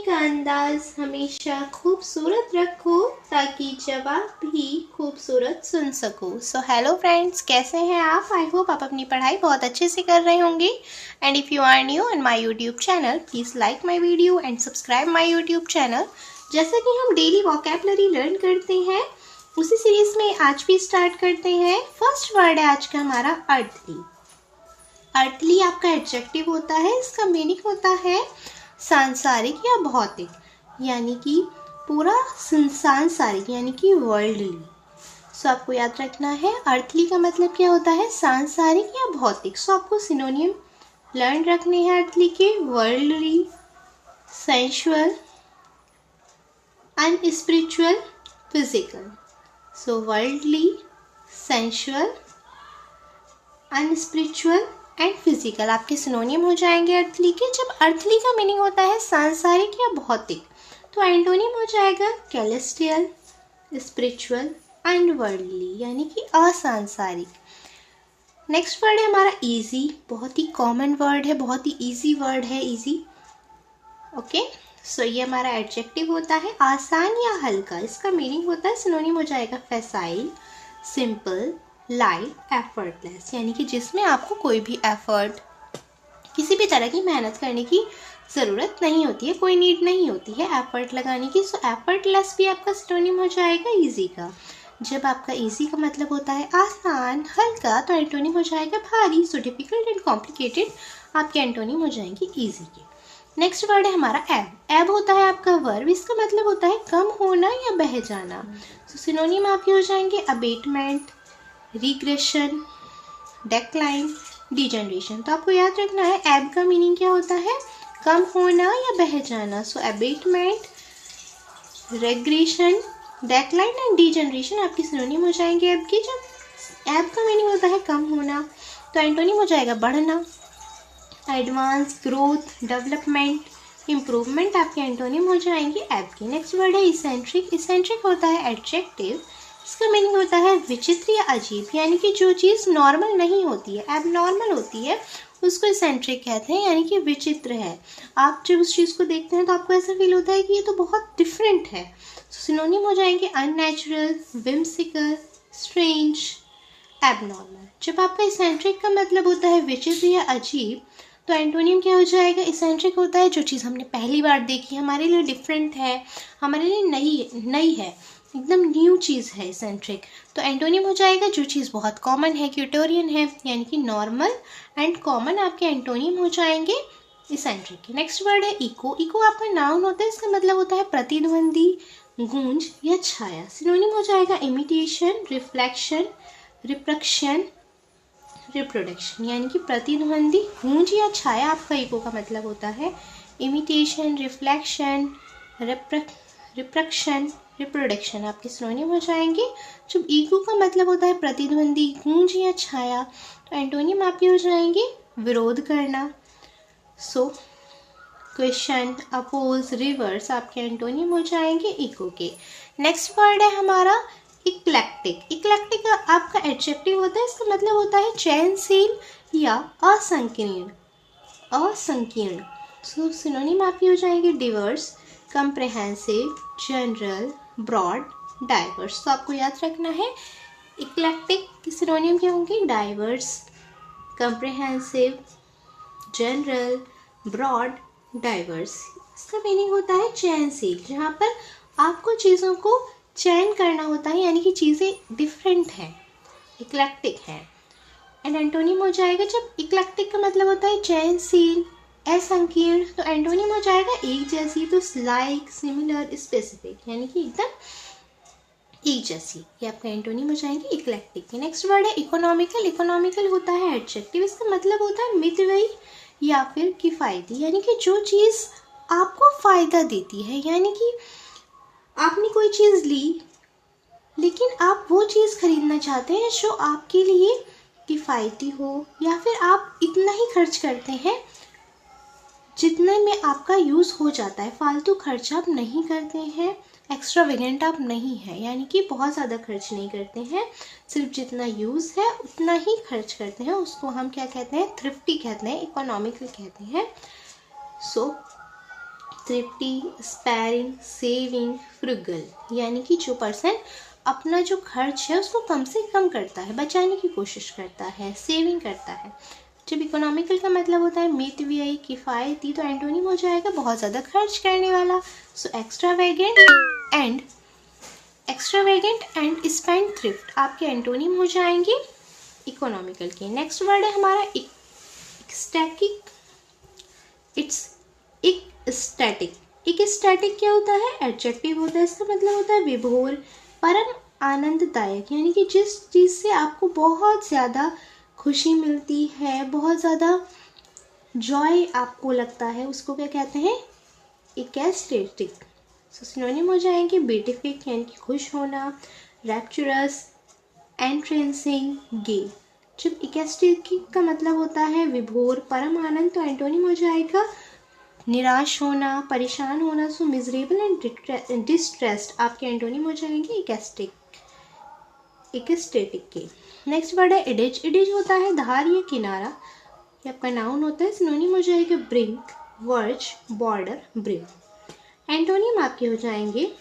का अंदाज हमेशा खूबसूरत रखो ताकि जवाब भी खूबसूरत सुन सको। सो हेलो फ्रेंड्स, कैसे हैं आप? आई होप आप अपनी पढ़ाई बहुत अच्छे से कर रहे होंगे। And if you are new in my YouTube channel, please like my video and subscribe my YouTube channel. जैसा कि हम डेली वोकैबुलरी लर्न करते हैं, उसी सीरीज में आज भी स्टार्ट करते हैं। फर्स्ट वर्ड है आज का हमारा अर्थली। अर्थली आपका एडजेक्टिव होता है, इसका मीनिंग होता है सांसारिक या भौतिक, यानी कि पूरा सांसारिक यानी कि वर्ल्डली। सो आपको याद रखना है अर्थली का मतलब क्या होता है, सांसारिक या भौतिक। सो आपको सिनोनियम लर्न रखने हैं अर्थली के, worldly, sensual, unspiritual, physical. So worldly, sensual, unspiritual and physical आपके सिनोनियम हो जाएंगे अर्थली के। जब अर्थली का मीनिंग होता है सांसारिक या भौतिक, तो एंटोनिम हो जाएगा कैलेस्टियल, स्पिरिचुअल एंड वर्ल्डली, यानी कि असांसारिक। नेक्स्ट वर्ड है हमारा इजी। बहुत ही कॉमन वर्ड है, बहुत ही इजी वर्ड है, इजी। ओके, सो ये हमारा एडजेक्टिव होता है आसान या हल्का। इसका मीनिंग होता है, सिनोनिम हो जाएगा फैसाइल, सिंपल, लाइट, एफर्टलेस, यानी कि जिसमें आपको कोई भी एफर्ट, किसी भी तरह की मेहनत करने की ज़रूरत नहीं होती है, कोई नीड नहीं होती है एफर्ट लगाने की। सो एफर्टलेस भी आपका सिनोनिम हो जाएगा इजी का। जब आपका इजी का मतलब होता है आसान, हल्का, तो एंटोनिम हो जाएगा भारी। सो डिफिकल्ट एंड कॉम्प्लिकेटेड आपके एंटोनिम हो जाएंगे इजी के। नेक्स्ट वर्ड है हमारा एब। एब होता है आपका वर्ब, इसका मतलब होता है कम होना या बह जाना। सो सिनोनिम आपके हो जाएंगे अबेटमेंट, रिग्रेशन, डेक्लाइन, डिजनरेशन। तो आपको याद रखना है एब का मीनिंग क्या होता है, कम होना या बह जाना। So abatement, regression, decline and degeneration आपकी सिनोनिम हो जाएंगे एब की। जब एब का मीनिंग होता है कम होना, तो एंटोनिम हो जाएगा बढ़ना, एडवांस, ग्रोथ, डेवलपमेंट, इम्प्रूवमेंट आपके एंटोनिम हो जाएंगे एब की। नेक्स्ट वर्ड है इसेंट्रिक। इसेंट्रिक होता है एडजेक्टिव, इसका मीनिंग होता है विचित्र या अजीब, यानी कि जो चीज़ नॉर्मल नहीं होती है, एबनॉर्मल होती है, उसको इसेंट्रिक कहते हैं, यानी कि विचित्र है। आप जब उस चीज़ को देखते हैं तो आपको ऐसा फील होता है कि ये तो बहुत डिफरेंट है। सिनोनिम हो जाएंगे अननेचुरल, विम्सिकल, स्ट्रेंज, एबनॉर्मल। जब आपका इसेंट्रिक का मतलब होता है विचित्र या अजीब, तो एंटोनियम क्या हो जाएगा, इसेंट्रिक होता है जो चीज़ हमने पहली बार देखी, हमारे लिए डिफरेंट है, हमारे लिए नई है, एकदम न्यू चीज़ है इसेंट्रिक। तो एंटोनिम हो जाएगा जो चीज़ बहुत कॉमन है, क्यूटोरियन है, यानी कि नॉर्मल एंड कॉमन आपके एंटोनिम हो जाएंगे इसेंट्रिक के। नेक्स्ट वर्ड है इको। इको आपका नाउन होता है, इसका मतलब होता है प्रतिध्वनि, गूंज या छाया। सिनोनिम हो जाएगा इमिटेशन, रिफ्लेक्शन, रिप्रक्शन, रिप्रोडक्शन, यानी कि प्रतिध्वनि, गूंज या छाया आपका इको का मतलब होता है। इमिटेशन, रिफ्लेक्शन, रिप्रक्शन, रिप्रोडक्शन आपके सिनोनिम हो जाएंगे। जब इको का मतलब होता है प्रतिध्वनि, गूंज या छाया, तो एंटोनिम आपके हो जाएंगे विरोध करना। सो क्वेश्चन, अपोज, रिवर्स आपके एंटोनिम हो जाएंगे इको के। नेक्स्ट वर्ड है हमारा इक्लेक्टिक। इक्लेक्टिक आपका एडजेक्टिव होता है, इसका मतलब होता है चयनशील या असंकीर्ण, असंकीर्ण। सो सिनोनिम आपके हो जाएंगे diverse, comprehensive, general, broad, diverse. तो आपको याद रखना है इक्लेक्टिक की सिनोनिम क्या होंगे, diverse, comprehensive, general, broad, diverse. इसका मीनिंग होता है चयनशील, जहाँ पर आपको चीज़ों को चयन करना होता है, यानी कि चीज़ें डिफरेंट हैं, इक्लेक्टिक है। एंड एंटोनिम हो जाएगा, जब इक्लेक्टिक का मतलब होता है चयनशील, असंकीर्ण, तो एंटोनिम हो जाएगा एक जैसी, तो लाइक, सिमिलर, स्पेसिफिक, यानी कि एकदम एक जैसी। ये आपका एंटोनिम हो जाएंगे इक्लेक्टिक के। नेक्स्ट वर्ड है इकोनॉमिकल। इकोनॉमिकल होता है एडजेक्टिव, इसका मतलब होता है मितव्ययी या फिर किफ़ायती, यानी कि जो चीज़ आपको फ़ायदा देती है, यानी कि आपने कोई चीज़ ली लेकिन आप वो चीज़ खरीदना चाहते हैं जो आपके लिए किफ़ायती हो, या फिर आप इतना ही खर्च करते हैं जितने में आपका यूज़ हो जाता है, फालतू खर्च आप नहीं करते हैं, एक्स्ट्रावेगेंट आप नहीं हैं, यानी कि बहुत ज़्यादा खर्च नहीं करते हैं, सिर्फ जितना यूज़ है उतना ही खर्च करते हैं, उसको हम क्या कहते हैं, थ्रिफ्टी कहते हैं, इकोनॉमिकल कहते हैं। सो थ्रिफ्टी, स्पैरिंग, सेविंग, फ्रुगल, यानी कि जो पर्सन अपना जो खर्च है उसको कम से कम करता है, बचाने की कोशिश करता है, सेविंग करता है। जब इकोनॉमिकल का मतलब होता है मितव्ययी, किफ़ायती, तो एंटोनिम हो जाएगा बहुत ज़्यादा खर्च करने वाला। सो एक्स्ट्रावेगेंट एंड स्पेंड थ्रिफ्ट आपके एंटोनिम हो जाएंगे इकोनॉमिकल के। नेक्स्ट वर्ड है हमारा एक्स्टैटिक। एक्स्टैटिक क्या होता है? एडजेक्टिव होता है, इसका मतलब होता है विभोर, परम आनंददायक, यानी कि जिस चीज़ से आपको बहुत ज़्यादा खुशी मिलती है, बहुत ज़्यादा जॉय आपको लगता है, उसको क्या कहते हैं? एक्स्टैटिक। सिनोनिम हो जाएंगे बेटिफिक, यानी कि खुश होना, रैप्चरस, एंट्रेंसिंग, गे। जब एक्स्टैटिक का मतलब होता है विभोर, परम आनंद, तो एंटोनिम हो जाएगा निराश होना, परेशान होना। सो मिजरेबल एंड डिस्ट्रेस्ड आपके एंटोनिम हो जाएंगे एक्स्टैटिक के। नेक्स्ट वर्ड है एडिज। एडिज होता है धार या किनारा, ये आपका नाउन होता है। सिनोनिम हो जाएगा brink, verge, border, brim. Antonym आपके हो जाएंगे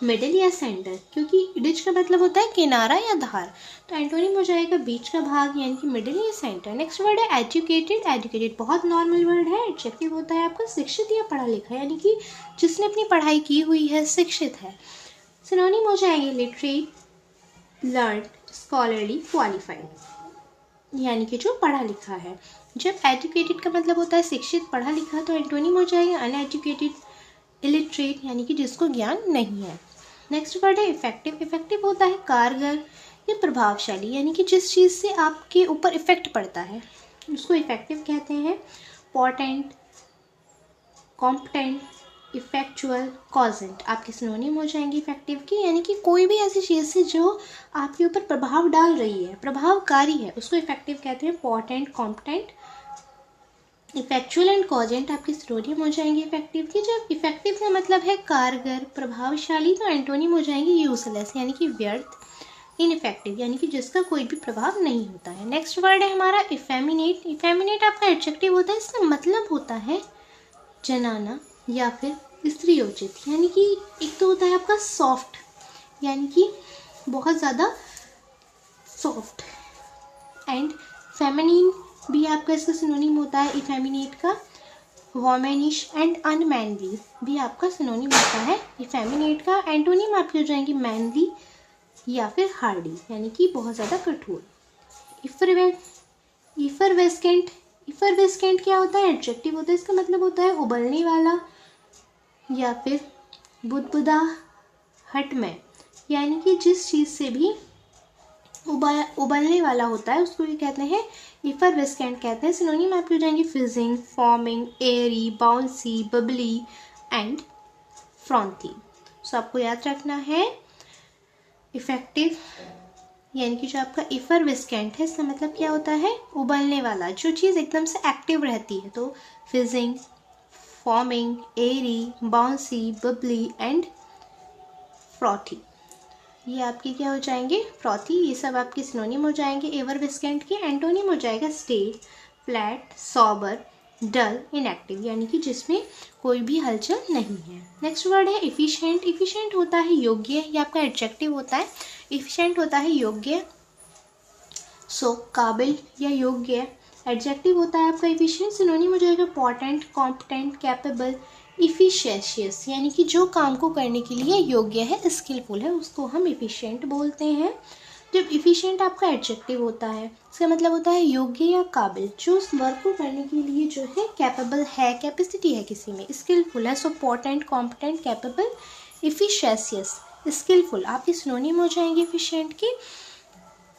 मिडिल या सेंटर, क्योंकि एडिज का मतलब होता है किनारा या धार, तो एंटोनिम हो जाएगा बीच का भाग, यानी कि मिडिल या सेंटर। नेक्स्ट वर्ड है एजुकेटेड। एजुकेटेड बहुत नॉर्मल वर्ड है। एडजेक्टिव होता है आपका शिक्षित या पढ़ा लिखा, यानी कि जिसने अपनी पढ़ाई की हुई है, शिक्षित है। सिनोनिम हो जाएंगे लिटरेट, लर्न, स्कॉलरली, क्वालिफाइड, यानी कि जो पढ़ा लिखा है। जब एजुकेटेड का मतलब होता है शिक्षित, पढ़ा लिखा, तो एंटोनिम हो जाएगा अनएजुकेटेड, इलिटरेट, यानी कि जिसको ज्ञान नहीं है। नेक्स्ट वर्ड है इफेक्टिव। इफेक्टिव होता है कारगर या प्रभावशाली, यानी कि जिस चीज़ से आपके ऊपर इफेक्ट पड़ता है उसको इफेक्टिव कहते हैं। पोटेंट, कॉम्पिटेंट, इफेक्चुअल, कॉजेंट आपके सिनोनिम हो जाएंगे इफेक्टिव की, यानी कि कोई भी ऐसी चीज़ से जो आपके ऊपर प्रभाव डाल रही है, प्रभावकारी है, उसको इफेक्टिव कहते हैं। पोटेंट, कॉम्पिटेंट, इफेक्चुअल एंड कॉजेंट आपके सिनोनिम हो जाएंगे इफेक्टिव की। जब इफेक्टिव का मतलब है कारगर, प्रभावशाली, तो एंटोनिम हो जाएंगे यूजलेस, यानी कि व्यर्थ, इनइफेक्टिव, यानी कि जिसका कोई भी प्रभाव नहीं होता है। नेक्स्ट वर्ड है हमारा इफेमिनेट। इफेमिनेट आपका एडजेक्टिव होता है, इसका मतलब होता है जनाना या फिर स्त्रीयोचित, यानी कि एक तो होता है आपका सॉफ्ट, यानी कि बहुत ज़्यादा सॉफ्ट, एंड फेमिनिन भी आपका इसका सिनोनिम होता है इफेमिनेट का। वोमेनिश एंड अनमैनली भी आपका सिनोनिम होता है इफेमिनेट का। एंटोनिम आपके हो जाएंगे मैनली या फिर हार्डी, यानी कि बहुत ज़्यादा कठोर। इफरवेस्केंट। इफरवेस्केंट क्या होता है? एडजेक्टिव होता है, इसका मतलब होता है उबलने वाला या फिर बुदबुदा, हटमय, यानी कि जिस चीज़ से भी उबलने वाला होता है उसको ये कहते हैं इफरवेस्केंट कहते हैं। सिनोनिम आपके हो जाएंगे fizzing, foaming, airy, bouncy, bubbly and frothy. So आपको याद रखना है इफेक्टिव, यानी कि जो आपका इफरवेस्केंट है इसका मतलब क्या होता है? उबलने वाला, जो चीज़ एकदम से एक्टिव रहती है, तो fizzing, foaming, airy, bouncy, bubbly and frothy, ये आपके क्या हो जाएंगे? फ्रॉथी, ये सब आपके सिनोनिम हो जाएंगे एवरवेस्केंट के। एंटोनिम हो जाएगा स्टेट, फ्लैट, सॉबर, डल, इनएक्टिव, यानी कि जिसमें कोई भी हलचल नहीं है। नेक्स्ट वर्ड है इफिशिएंट। इफिशिएंट होता है योग्य, ये आपका एडजेक्टिव होता है। इफिशिएंट होता है योग्य, सो काबिल या योग्य। एडजेक्टिव होता है आपका इफिशिएंट। सिनोनिम हो जाएगा पोटेंट, कॉम्पिटेंट, कैपेबल, इफिशियस, यानी कि जो काम को करने के लिए योग्य है, स्किलफुल है, उसको हम इफिशिएंट बोलते हैं। जब इफिशिएंट आपका एडजेक्टिव होता है इसका मतलब होता है योग्य या काबिल, जो उस वर्क को करने के लिए जो है कैपेबल है, कैपेसिटी है किसी में, स्किलफुल है। सो पोटेंट, कॉम्पिटेंट, कैपेबल, इफिशियस, स्किलफुल आपके सिनोनिम हो जाएंगे इफिशिएंट की।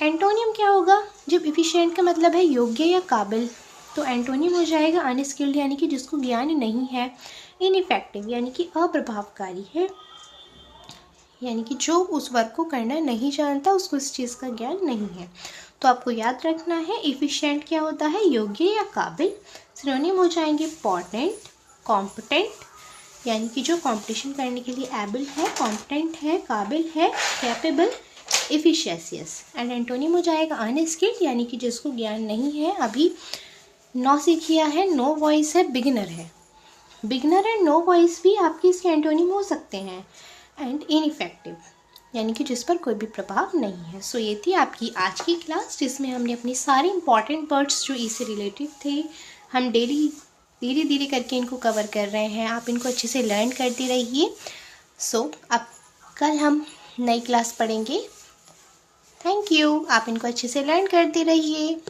एंटोनियम क्या होगा? जब इफिशिएंट का मतलब है योग्य या काबिल, तो एंटोनियम हो जाएगा अनस्किल्ड, यानी कि जिसको ज्ञान नहीं है। इनइफेक्टिव, यानी कि अप्रभावकारी है, यानी कि जो उस वर्क को करना नहीं जानता, उसको इस चीज़ का ज्ञान नहीं है। तो आपको याद रखना है इफिशिएंट क्या होता है? योग्य या काबिल। सिनोनिम हो जाएंगे पोटेंट, कॉम्पिटेंट, यानी कि जो कॉम्पिटिशन करने के लिए एबल है, कॉम्पिटेंट है, काबिल है, कैपेबल, इफिशियस। एंड एंटोनिम हो जाएगा अनस्किल्ड, यानी कि जिसको ज्ञान नहीं है, अभी नौसिखिया है, नो वॉइस है, बिगिनर है। बिगनर एंड नो वॉइस भी आपके इसके एंटोनिम हो सकते हैं। एंड इनइफेक्टिव यानी कि जिस पर कोई भी प्रभाव नहीं है। सो ये थी आपकी आज की क्लास, जिसमें हमने अपनी सारी इंपॉर्टेंट वर्ड्स जो ई से रिलेटेड थे हम डेली धीरे धीरे करके इनको कवर कर रहे हैं। आप इनको अच्छे से लर्न करते रहिए। सो अब कल हम नई क्लास पढ़ेंगे। Thank you. आप इनको अच्छे से लर्न करते रहिए।